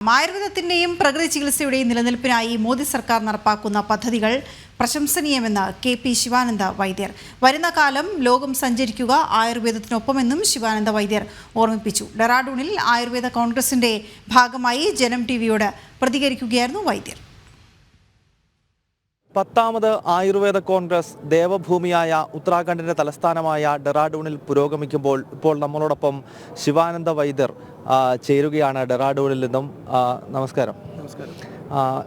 ആയുർവേദത്തിന്റെയും പ്രകൃതി ചികിത്സയുടെയും നിലനിൽപ്പിനായി മോദി സർക്കാർ നടപ്പാക്കുന്ന പദ്ധതികൾ പ്രശംസനീയമെന്ന് കെ.പി. ശിവാനന്ദ വൈദ്യർ. വരുന്ന കാലം ലോകം സഞ്ചരിക്കുക ആയുർവേദത്തിനൊപ്പമെന്നും ശിവാനന്ദ വൈദ്യർ ഓർമ്മിപ്പിച്ചു. ഡെറാഡൂണിൽ ആയുർവേദ കോൺഗ്രസിന്റെ ഭാഗമായി ജനം ടിവിയോട് പ്രതികരിക്കുകയായിരുന്നു വൈദ്യർ. 10ാമത് ആയുർവേദ കോൺഗ്രസ് ദേവഭൂമിയായ ഉത്തരാഖണ്ഡിൻ്റെ തലസ്ഥാനമായ ഡെറാഡൂണിൽ പുരോഗമിക്കുമ്പോൾ ഇപ്പോൾ നമ്മളോടൊപ്പം ശിവാനന്ദ വൈദ്യർ ചേരുകയാണ് ഡെറാഡൂണിൽ നിന്നും. നമസ്കാരം.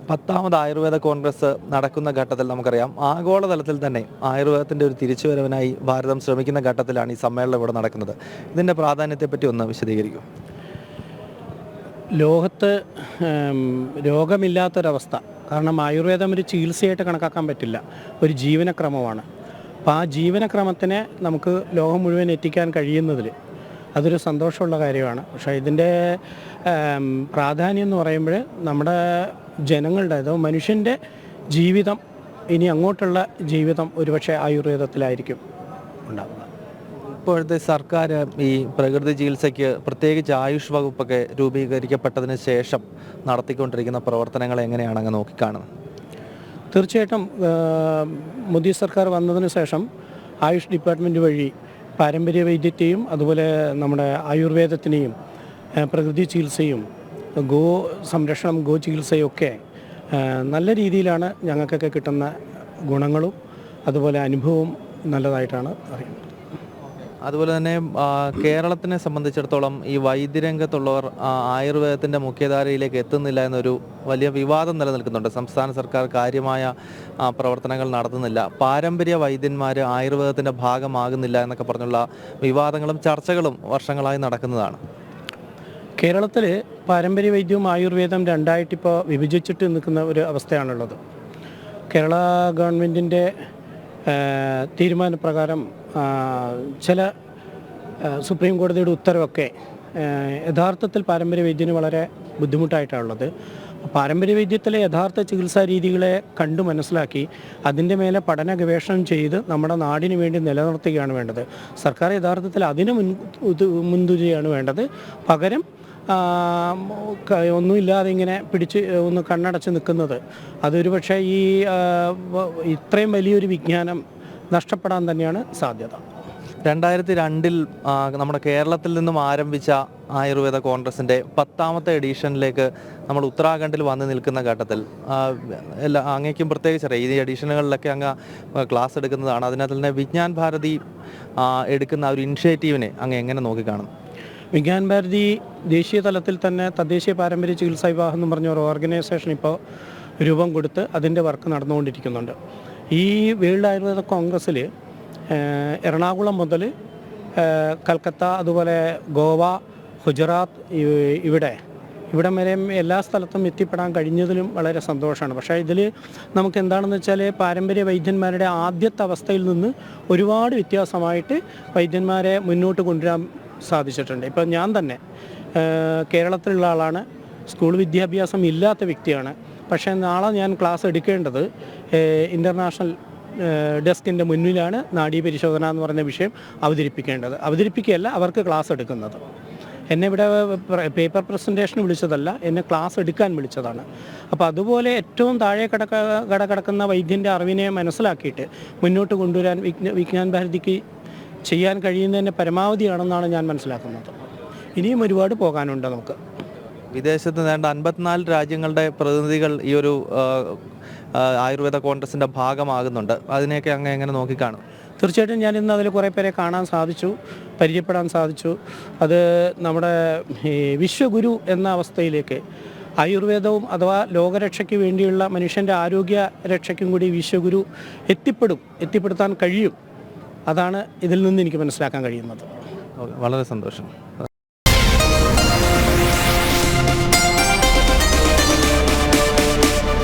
10ാമത് ആയുർവേദ കോൺഗ്രസ് നടക്കുന്ന ഘട്ടത്തിൽ നമുക്കറിയാം ആഗോളതലത്തിൽ തന്നെ ആയുർവേദത്തിൻ്റെ ഒരു തിരിച്ചുവരവിനായി ഭാരതം ശ്രമിക്കുന്ന ഘട്ടത്തിലാണ് ഈ സമ്മേളനം ഇവിടെ നടക്കുന്നത്. ഇതിൻ്റെ പ്രാധാന്യത്തെപ്പറ്റി ഒന്ന് വിശദീകരിക്കും. ലോകത്ത് രോഗമില്ലാത്തൊരവസ്ഥ, കാരണം ആയുർവേദം ഒരു ചികിത്സയായിട്ട് കണക്കാക്കാൻ പറ്റില്ല, ഒരു ജീവനക്രമമാണ്. അപ്പോൾ ആ ജീവനക്രമത്തിനെ നമുക്ക് ലോകം മുഴുവൻ എത്തിക്കാൻ കഴിയുന്നതിൽ അതൊരു സന്തോഷമുള്ള കാര്യമാണ്. പക്ഷേ ഇതിൻ്റെ പ്രാധാന്യം എന്ന് പറയുമ്പോൾ നമ്മുടെ ജനങ്ങളുടെ, അതോ മനുഷ്യൻ്റെ ജീവിതം, ഇനി അങ്ങോട്ടുള്ള ജീവിതം ഒരുപക്ഷെ ആയുർവേദത്തിലായിരിക്കും ഉണ്ടാകുക. ഇപ്പോഴത്തെ സർക്കാർ ഈ പ്രകൃതി ചികിത്സയ്ക്ക് പ്രത്യേകിച്ച് ആയുഷ് വകുപ്പൊക്കെ രൂപീകരിക്കപ്പെട്ടതിന് ശേഷം നടത്തിക്കൊണ്ടിരിക്കുന്ന പ്രവർത്തനങ്ങൾ എങ്ങനെയാണ് അങ്ങ് നോക്കിക്കാണുന്നത്? തീർച്ചയായിട്ടും മോദി സർക്കാർ വന്നതിന് ശേഷം ആയുഷ് ഡിപ്പാർട്ട്മെൻറ്റ് വഴി പാരമ്പര്യ വൈദ്യത്തെയും അതുപോലെ നമ്മുടെ ആയുർവേദത്തിനെയും പ്രകൃതി ചികിത്സയും ഗോ സംരക്ഷണം, ഗോ ചികിത്സയും ഒക്കെ നല്ല രീതിയിലാണ് ഞങ്ങൾക്കൊക്കെ കിട്ടുന്ന ഗുണങ്ങളും അതുപോലെ അനുഭവവും നല്ലതായിട്ടാണ് അറിയുന്നത്. അതുപോലെ തന്നെ കേരളത്തിനെ സംബന്ധിച്ചിടത്തോളം ഈ വൈദ്യരംഗത്തുള്ളവർ ആയുർവേദത്തിൻ്റെ മുഖ്യധാരയിലേക്ക് എത്തുന്നില്ല എന്നൊരു വലിയ വിവാദം നിലനിൽക്കുന്നുണ്ട്. സംസ്ഥാന സർക്കാർ കാര്യമായ പ്രവർത്തനങ്ങൾ നടത്തുന്നില്ല, പാരമ്പര്യ വൈദ്യന്മാർ ആയുർവേദത്തിൻ്റെ ഭാഗമാകുന്നില്ല എന്നൊക്കെ പറഞ്ഞുള്ള വിവാദങ്ങളും ചർച്ചകളും വർഷങ്ങളായി നടക്കുന്നതാണ്. കേരളത്തിൽ പാരമ്പര്യ വൈദ്യവും ആയുർവേദം രണ്ടായിട്ടിപ്പോൾ വിഭജിച്ചിട്ട് നിൽക്കുന്ന ഒരു അവസ്ഥയാണുള്ളത്. കേരള ഗവൺമെൻറ്റിൻ്റെ തീരുമാനപ്രകാരം ചില സുപ്രീം കോടതിയുടെ ഉത്തരവൊക്കെ യഥാർത്ഥത്തിൽ പാരമ്പര്യ വൈദ്യന് വളരെ ബുദ്ധിമുട്ടായിട്ടാണുള്ളത്. പാരമ്പര്യ വൈദ്യത്തിലെ യഥാർത്ഥ ചികിത്സാ രീതികളെ കണ്ടു മനസ്സിലാക്കി അതിൻ്റെ മേലെ പഠന ഗവേഷണം ചെയ്ത് നമ്മുടെ നാടിന് വേണ്ടി നിലനിർത്തുകയാണ് വേണ്ടത്. സർക്കാർ യഥാർത്ഥത്തിൽ അതിന് മുൻതൂചിയാണ് വേണ്ടത്. പകരം ഒന്നുമില്ലാതെ ഇങ്ങനെ പിടിച്ച് ഒന്ന് കണ്ണടച്ച് നിൽക്കുന്നത് അതൊരു പക്ഷേ ഈ ഇത്രയും വലിയൊരു വിജ്ഞാനം നഷ്ടപ്പെടാൻ തന്നെയാണ് സാധ്യത. 2002 നമ്മുടെ കേരളത്തിൽ നിന്നും ആരംഭിച്ച ആയുർവേദ കോൺഗ്രസിൻ്റെ 10ാമത്തെ എഡീഷനിലേക്ക് നമ്മൾ ഉത്തരാഖണ്ഡിൽ വന്ന് നിൽക്കുന്ന ഘട്ടത്തിൽ അങ്ങേക്കും പ്രത്യേകിച്ചറിയാം, ഈ എഡീഷനുകളിലൊക്കെ അങ്ങ് ക്ലാസ് എടുക്കുന്നതാണ്. അതിനകത്ത് തന്നെ വിജ്ഞാൻ ഭാരതി എടുക്കുന്ന ഒരു ഇനിഷ്യേറ്റീവിനെ അങ്ങ് എങ്ങനെ നോക്കിക്കാണും? വിജ്ഞാൻ ഭാരതി ദേശീയ തലത്തിൽ തന്നെ തദ്ദേശീയ പാരമ്പര്യ ചികിത്സാ വിഭാഗം എന്ന് പറഞ്ഞ ഒരു ഓർഗനൈസേഷൻ ഇപ്പോൾ രൂപം കൊടുത്ത് അതിൻ്റെ വർക്ക് നടന്നുകൊണ്ടിരിക്കുന്നുണ്ട്. ഈ വേൾഡ് ആയുർവേദ കോൺഗ്രസ്സിൽ എറണാകുളം മുതൽ കൽക്കത്ത, അതുപോലെ ഗോവ, ഗുജറാത്ത്, ഇവിടം വരെ എല്ലാ സ്ഥലത്തും എത്തിപ്പെടാൻ കഴിഞ്ഞതിലും വളരെ സന്തോഷമാണ്. പക്ഷേ ഇതിൽ നമുക്ക് എന്താണെന്ന് വെച്ചാൽ പാരമ്പര്യ വൈദ്യന്മാരുടെ ആദ്യത്തെ അവസ്ഥയിൽ നിന്ന് ഒരുപാട് വ്യത്യാസമായിട്ട് വൈദ്യന്മാരെ മുന്നോട്ട് കൊണ്ടുവരാൻ സാധിച്ചിട്ടുണ്ട്. ഇപ്പം ഞാൻ തന്നെ കേരളത്തിലുള്ള ആളാണ്, സ്കൂൾ വിദ്യാഭ്യാസം ഇല്ലാത്ത വ്യക്തിയാണ്. പക്ഷേ നാളെ ഞാൻ ക്ലാസ് എടുക്കേണ്ടത് ഇൻ്റർനാഷണൽ ഡെസ്കിൻ്റെ മുന്നിലാണ് നാഡീപരിശോധന എന്ന് പറയുന്ന വിഷയം അവതരിപ്പിക്കുകയല്ല, അവർക്ക് ക്ലാസ് എടുക്കുന്നത്. എന്നെ ഇവിടെ പേപ്പർ പ്രസൻറ്റേഷന് വിളിച്ചതല്ല, എന്നെ ക്ലാസ് എടുക്കാൻ വിളിച്ചതാണ്. അപ്പോൾ അതുപോലെ ഏറ്റവും താഴെ കിടക്കുന്ന വൈദ്യൻ്റെ അറിവിനെ മനസ്സിലാക്കിയിട്ട് മുന്നോട്ട് കൊണ്ടുവരാൻ വിജ്ഞാൻ ഭാരതിക്ക് ചെയ്യാൻ കഴിയുന്നതിൻ്റെ പരമാവധിയാണെന്നാണ് ഞാൻ മനസ്സിലാക്കുന്നത്. ഇനിയും ഒരുപാട് പോകാനുണ്ട് നമുക്ക്. വിദേശത്ത് നേണ്ട 54 രാജ്യങ്ങളുടെ പ്രതിനിധികൾ ഈ ഒരു ആയുർവേദ കോൺഗ്രസിൻ്റെ ഭാഗമാകുന്നുണ്ട്. അതിനെയൊക്കെ അങ്ങ് എങ്ങനെ നോക്കിക്കാണും? തീർച്ചയായിട്ടും ഞാൻ ഇന്ന് അതിൽ കുറേ പേരെ കാണാൻ സാധിച്ചു, പരിചയപ്പെടാൻ സാധിച്ചു. അത് നമ്മുടെ വിശ്വഗുരു എന്ന അവസ്ഥയിലേക്ക് ആയുർവേദവും അഥവാ ലോകരക്ഷയ്ക്ക് വേണ്ടിയുള്ള മനുഷ്യൻ്റെ ആരോഗ്യ രക്ഷയ്ക്കും കൂടി വിശ്വഗുരു എത്തിപ്പെടുത്താൻ കഴിയും. അതാണ് ഇതിൽ നിന്ന് എനിക്ക് മനസ്സിലാക്കാൻ കഴിയുന്നത്. വളരെ സന്തോഷം.